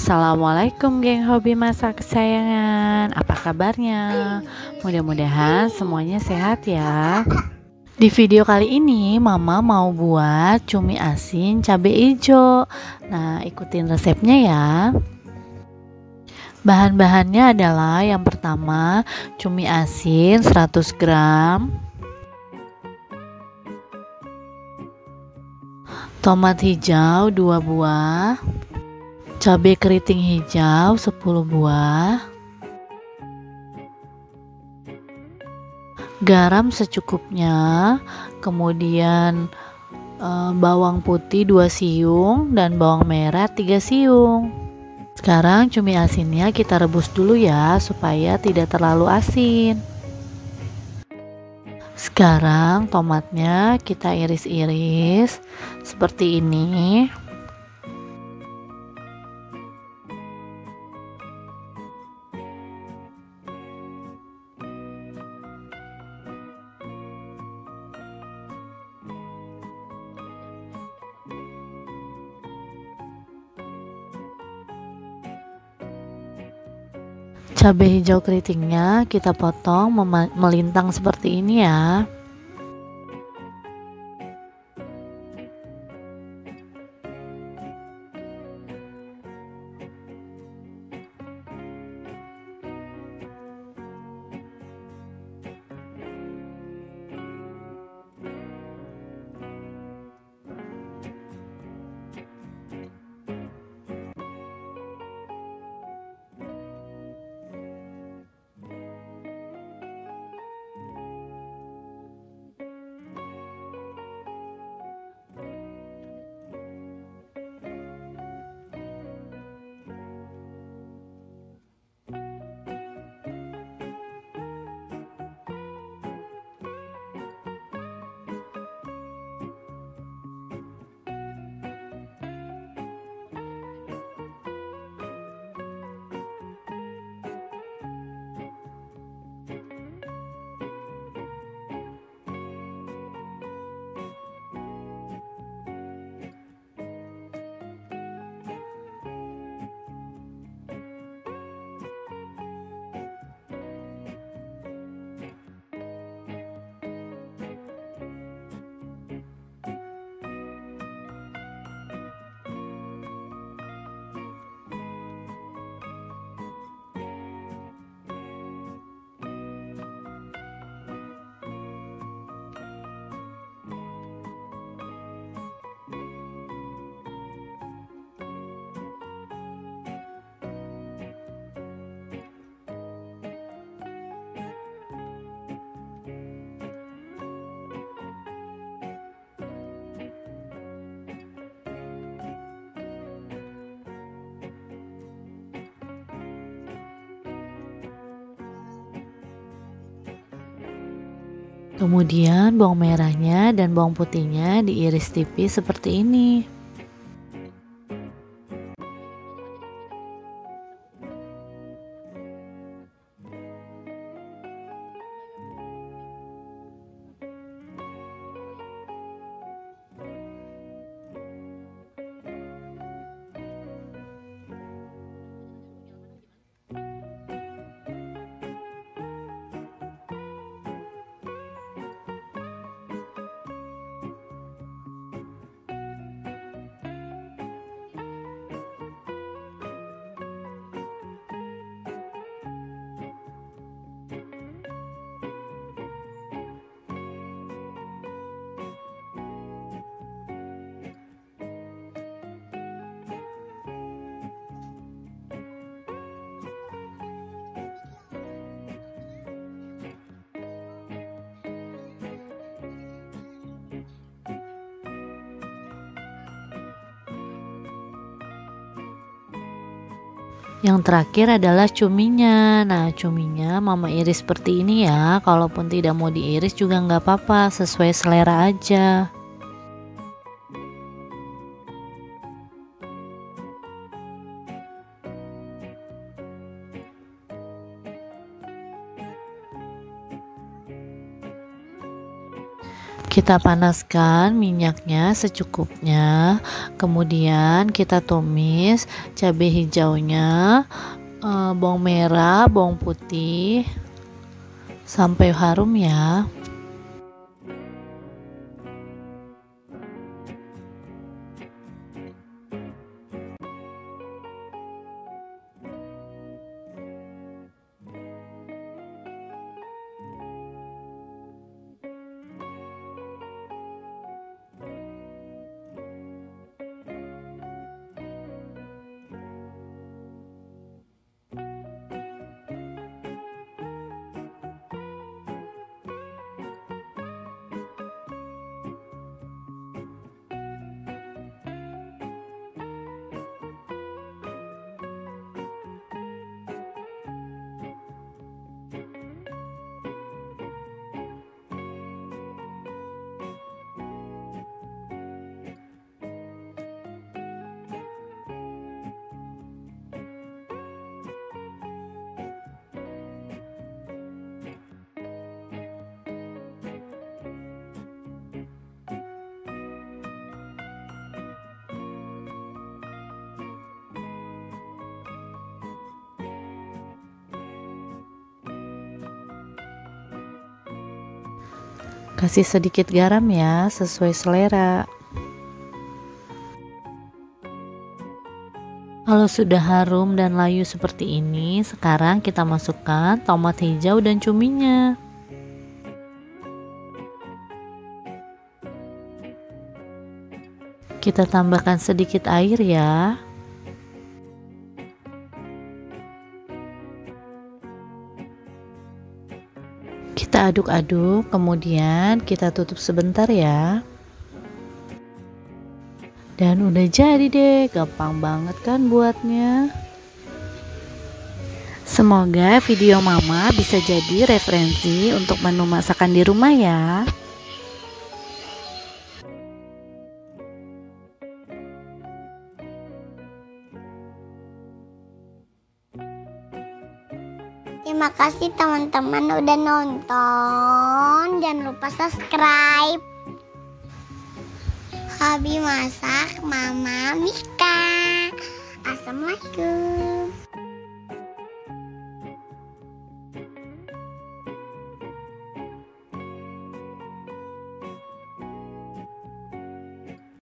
Assalamualaikum geng hobi masak kesayangan. Apa kabarnya? Mudah-mudahan semuanya sehat ya. Di video kali ini Mama mau buat cumi asin cabai hijau. Nah, ikutin resepnya ya. Bahan-bahannya adalah yang pertama cumi asin 100 gram, tomat hijau 2 buah, cabai keriting hijau 10 buah, garam secukupnya, kemudian bawang putih 2 siung dan bawang merah 3 siung. Sekarang cumi asinnya kita rebus dulu ya supaya tidak terlalu asin. Sekarang tomatnya kita iris-iris seperti ini. Cabai hijau keritingnya kita potong melintang seperti ini ya. Kemudian bawang merahnya dan bawang putihnya diiris tipis seperti ini. Yang terakhir adalah cuminya. Nah, cuminya Mama iris seperti ini ya. Kalaupun tidak mau diiris juga nggak apa-apa, sesuai selera aja. Kita panaskan minyaknya secukupnya, kemudian kita tumis cabai hijaunya, bawang merah, bawang putih sampai harum ya. Kasih sedikit garam ya, sesuai selera. Kalau sudah harum dan layu seperti ini, sekarang kita masukkan tomat hijau dan cuminya. Kita tambahkan sedikit air ya. Kita aduk-aduk, kemudian kita tutup sebentar ya. Dan udah jadi deh, gampang banget kan buatnya. Semoga video mama bisa jadi referensi untuk menu masakan di rumah ya. Terima kasih teman-teman udah nonton. Jangan lupa subscribe. Hobi masak Mama Mika. Assalamualaikum.